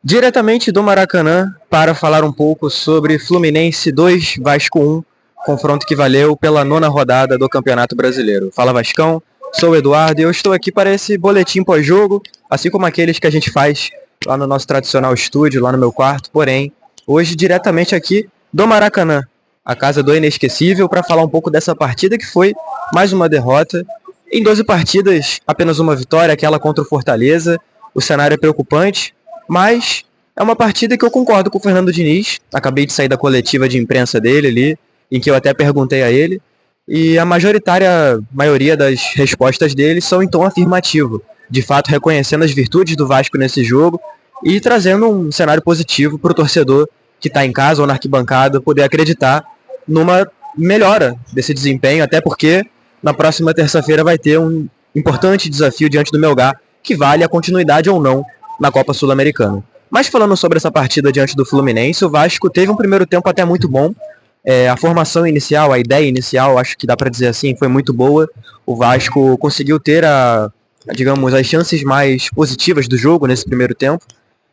Diretamente do Maracanã para falar um pouco sobre Fluminense 2, Vasco 1, confronto que valeu pela nona rodada do Campeonato Brasileiro. Fala Vascão, sou o Eduardo e eu estou aqui para esse boletim pós-jogo, assim como aqueles que a gente faz lá no nosso tradicional estúdio, lá no meu quarto, porém, hoje diretamente aqui do Maracanã, a casa do inesquecível, para falar um pouco dessa partida que foi mais uma derrota. Em 12 partidas, apenas uma vitória, aquela contra o Fortaleza. O cenário é preocupante, mas é uma partida que eu concordo com o Fernando Diniz. Acabei de sair da coletiva de imprensa dele ali, em que eu até perguntei a ele, e a maioria das respostas dele são em tom afirmativo, de fato reconhecendo as virtudes do Vasco nesse jogo e trazendo um cenário positivo para o torcedor que está em casa ou na arquibancada poder acreditar numa melhora desse desempenho, até porque na próxima terça-feira vai ter um importante desafio diante do Melgar, que vale a continuidade ou não na Copa Sul-Americana. Mas falando sobre essa partida diante do Fluminense, o Vasco teve um primeiro tempo até muito bom. A formação inicial, a ideia inicial, acho que dá para dizer assim, foi muito boa. O Vasco conseguiu ter digamos, as chances mais positivas do jogo nesse primeiro tempo,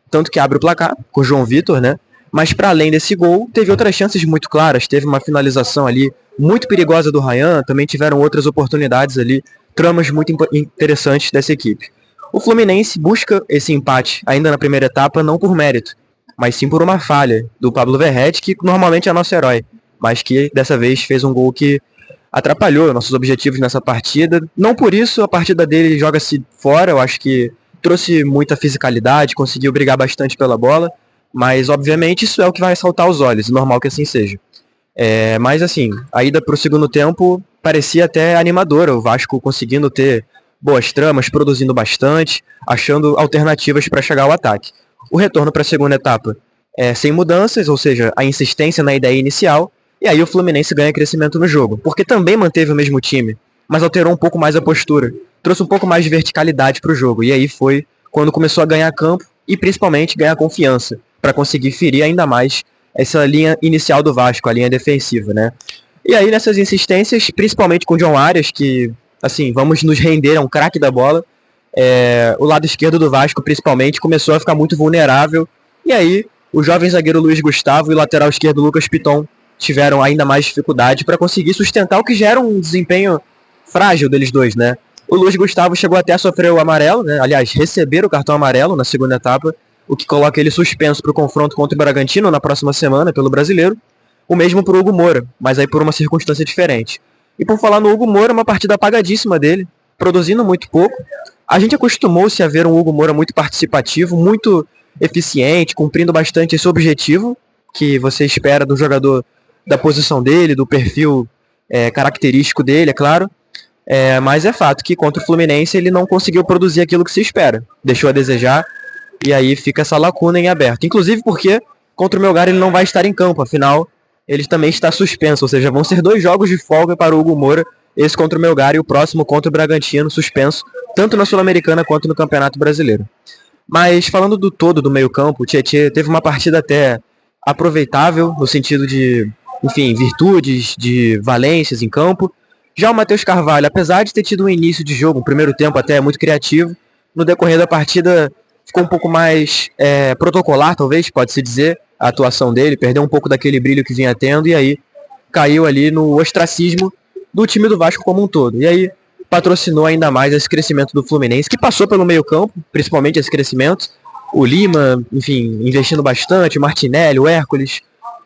tanto que abre o placar com o João Vitor, né? Mas para além desse gol, teve outras chances muito claras. Teve uma finalização ali muito perigosa do Ryan, também tiveram outras oportunidades ali, tramas muito interessantes dessa equipe. O Fluminense busca esse empate ainda na primeira etapa, não por mérito, mas sim por uma falha do Pablo Verrete, que normalmente é nosso herói, mas que dessa vez fez um gol que atrapalhou nossos objetivos nessa partida. Não por isso a partida dele joga-se fora, eu acho que trouxe muita fisicalidade, conseguiu brigar bastante pela bola, mas obviamente isso é o que vai saltar aos olhos, normal que assim seja. Mas assim, a ida para o segundo tempo parecia até animadora, o Vasco conseguindo ter boas tramas, produzindo bastante, achando alternativas para chegar ao ataque. O retorno para a segunda etapa é sem mudanças, ou seja, a insistência na ideia inicial, e aí o Fluminense ganha crescimento no jogo, porque também manteve o mesmo time, mas alterou um pouco mais a postura, trouxe um pouco mais de verticalidade para o jogo, e aí foi quando começou a ganhar campo e principalmente ganhar confiança, para conseguir ferir ainda mais essa linha inicial do Vasco, a linha defensiva, né? E aí nessas insistências, principalmente com o John Arias, que, assim, vamos nos render, é um craque da bola, o lado esquerdo do Vasco, principalmente, começou a ficar muito vulnerável, e aí o jovem zagueiro Luiz Gustavo e o lateral esquerdo Lucas Piton tiveram ainda mais dificuldade para conseguir sustentar o que já era um desempenho frágil deles dois, né? O Luiz Gustavo chegou até a sofrer o amarelo, né? Aliás, receber o cartão amarelo na segunda etapa, o que coloca ele suspenso para o confronto contra o Bragantino na próxima semana pelo Brasileiro. O mesmo para o Hugo Moura, mas aí por uma circunstância diferente. E por falar no Hugo Moura, uma partida apagadíssima dele, produzindo muito pouco. A gente acostumou-se a ver um Hugo Moura muito participativo, muito eficiente, cumprindo bastante esse objetivo que você espera do jogador da posição dele, do perfil característico dele, é claro. Mas é fato que contra o Fluminense ele não conseguiu produzir aquilo que se espera. Deixou a desejar, e aí fica essa lacuna em aberto. Inclusive porque contra o Melgar ele não vai estar em campo, afinal ele também está suspenso, ou seja, vão ser 2 jogos de folga para o Hugo Moura, esse contra o Melgar e o próximo contra o Bragantino, suspenso, tanto na Sul-Americana quanto no Campeonato Brasileiro. Mas falando do todo do meio-campo, o Tietê teve uma partida até aproveitável, no sentido de, enfim, virtudes, de valências em campo. Já o Matheus Carvalho, apesar de ter tido um início de jogo, um primeiro tempo até muito criativo, no decorrer da partida ficou um pouco mais protocolar, talvez, pode-se dizer, a atuação dele, perdeu um pouco daquele brilho que vinha tendo, e aí caiu ali no ostracismo do time do Vasco como um todo. E aí patrocinou ainda mais esse crescimento do Fluminense, que passou pelo meio campo, principalmente esse crescimento. O Lima, enfim, investindo bastante, o Martinelli, o Hércules,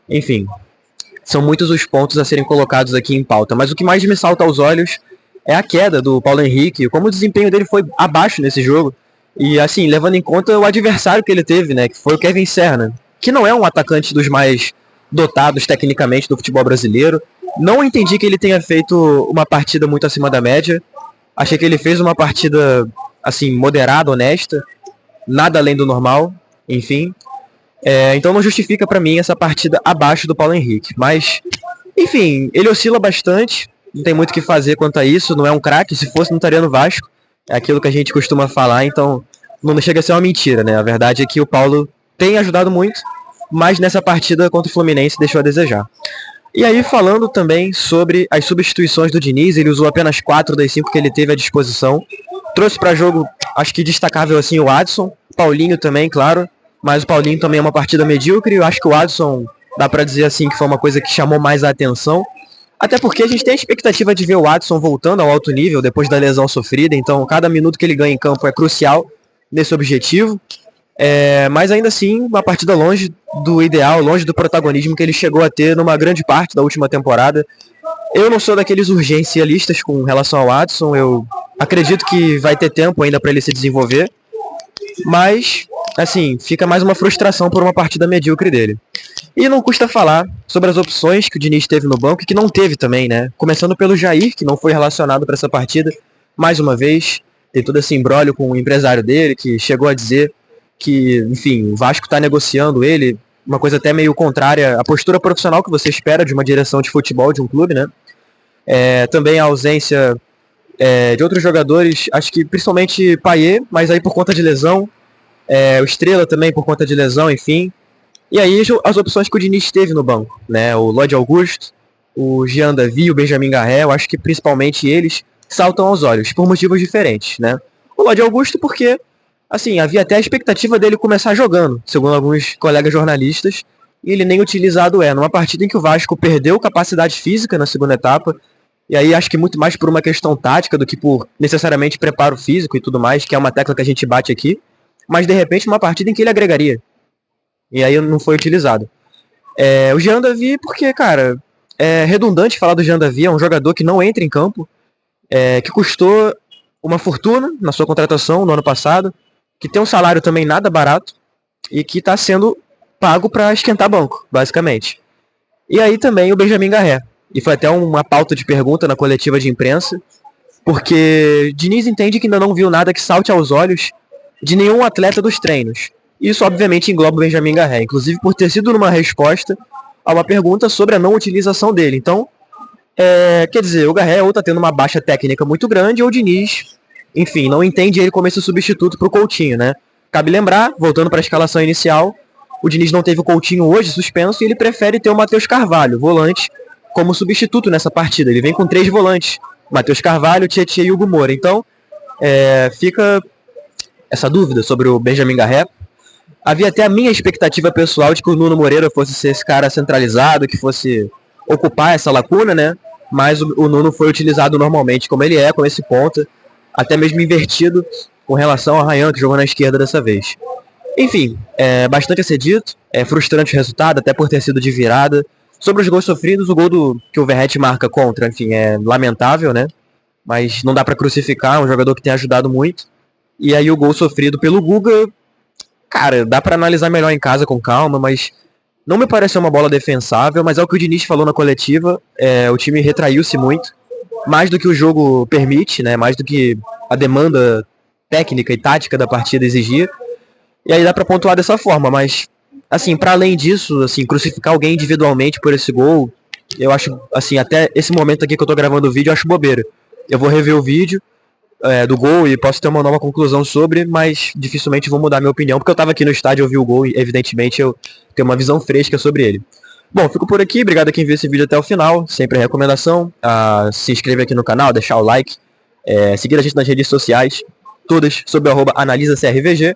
enfim. São muitos os pontos a serem colocados aqui em pauta. Mas o que mais me salta aos olhos é a queda do Paulo Henrique, como o desempenho dele foi abaixo nesse jogo. E assim, levando em conta o adversário que ele teve, né, que foi o Kevin Serna, que não é um atacante dos mais dotados tecnicamente do futebol brasileiro. Não entendi que ele tenha feito uma partida muito acima da média. Achei que ele fez uma partida, assim, moderada, honesta, nada além do normal, enfim. Então não justifica pra mim essa partida abaixo do Paulo Henrique. Mas, enfim, ele oscila bastante, não tem muito o que fazer quanto a isso, não é um craque, se fosse não estaria no Vasco. É aquilo que a gente costuma falar, então não chega a ser uma mentira, né? A verdade é que o Paulo tem ajudado muito, mas nessa partida contra o Fluminense deixou a desejar. E aí, falando também sobre as substituições do Diniz, ele usou apenas 4 das 5 que ele teve à disposição. Trouxe para jogo, acho que destacável assim, o Adson, Paulinho também, claro, mas o Paulinho também é uma partida medíocre. Eu acho que o Adson, dá pra dizer assim, que foi uma coisa que chamou mais a atenção. Até porque a gente tem a expectativa de ver o Adson voltando ao alto nível depois da lesão sofrida, então cada minuto que ele ganha em campo é crucial nesse objetivo. Mas ainda assim, uma partida longe do ideal, longe do protagonismo que ele chegou a ter numa grande parte da última temporada. Eu não sou daqueles urgencialistas com relação ao Adson, eu acredito que vai ter tempo ainda para ele se desenvolver, mas, assim, fica mais uma frustração por uma partida medíocre dele. E não custa falar sobre as opções que o Diniz teve no banco e que não teve também, né? Começando pelo Jair, que não foi relacionado para essa partida, mais uma vez, tem todo esse imbróglio com o empresário dele, que chegou a dizer que, enfim, o Vasco está negociando ele, uma coisa até meio contrária à postura profissional que você espera de uma direção de futebol de um clube, né? Também a ausência de outros jogadores, acho que principalmente Payet, mas aí por conta de lesão, o Estrela também por conta de lesão, enfim. E aí as opções que o Diniz teve no banco, né? O Lodi Augusto, o Jean Davi, o Benjamin Garré, eu acho que principalmente eles saltam aos olhos, por motivos diferentes, né? O Lodi Augusto porque, assim, havia até a expectativa dele começar jogando, segundo alguns colegas jornalistas, e ele nem utilizado numa partida em que o Vasco perdeu capacidade física na segunda etapa, e aí acho que muito mais por uma questão tática do que por necessariamente preparo físico e tudo mais, que é uma tecla que a gente bate aqui, mas de repente uma partida em que ele agregaria. E aí não foi utilizado. O Jean Davi, porque, cara, é redundante falar do Jean Davi, é um jogador que não entra em campo, que custou uma fortuna na sua contratação no ano passado, que tem um salário também nada barato e que está sendo pago para esquentar banco, basicamente. E aí também o Benjamin Garré. E foi até uma pauta de pergunta na coletiva de imprensa, porque Diniz entende que ainda não viu nada que salte aos olhos de nenhum atleta dos treinos. Isso obviamente engloba o Benjamin Garré, inclusive por ter sido numa resposta a uma pergunta sobre a não utilização dele. Então, quer dizer, o Garré ou está tendo uma baixa técnica muito grande, ou o Diniz, enfim, não entende ele como esse substituto para o Coutinho, né? Cabe lembrar, voltando para a escalação inicial, o Diniz não teve o Coutinho hoje suspenso e ele prefere ter o Matheus Carvalho, volante, como substituto nessa partida. Ele vem com 3 volantes, Matheus Carvalho, Tietchan e Hugo Moura. Então, fica essa dúvida sobre o Benjamin Garré. Havia até a minha expectativa pessoal de que o Nuno Moreira fosse ser esse cara centralizado, que fosse ocupar essa lacuna, né? Mas o Nuno foi utilizado normalmente como ele com esse ponta, até mesmo invertido com relação ao Ryan, que jogou na esquerda dessa vez. Enfim, bastante a ser dito, é frustrante o resultado, até por ter sido de virada. Sobre os gols sofridos, o gol que o Verratti marca contra, enfim, é lamentável, né? Mas não dá para crucificar, é um jogador que tem ajudado muito. E aí o gol sofrido pelo Guga, cara, dá para analisar melhor em casa com calma, mas não me pareceu uma bola defensável, mas é o que o Diniz falou na coletiva, o time retraiu-se muito, mais do que o jogo permite, né? Mais do que a demanda técnica e tática da partida exigia. E aí dá para pontuar dessa forma, mas assim, para além disso, assim, crucificar alguém individualmente por esse gol, eu acho, assim, até esse momento aqui que eu tô gravando o vídeo, eu acho bobeira. Eu vou rever o vídeo do gol e posso ter uma nova conclusão sobre, mas dificilmente vou mudar minha opinião, porque eu tava aqui no estádio, eu vi o gol e evidentemente eu tenho uma visão fresca sobre ele. Bom, fico por aqui, obrigado a quem viu esse vídeo até o final, sempre a recomendação, se inscrever aqui no canal, deixar o like, seguir a gente nas redes sociais, todas sob o @AnalisaCRVG,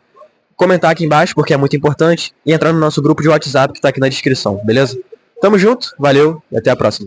comentar aqui embaixo porque é muito importante e entrar no nosso grupo de WhatsApp que tá aqui na descrição, beleza? Tamo junto, valeu e até a próxima.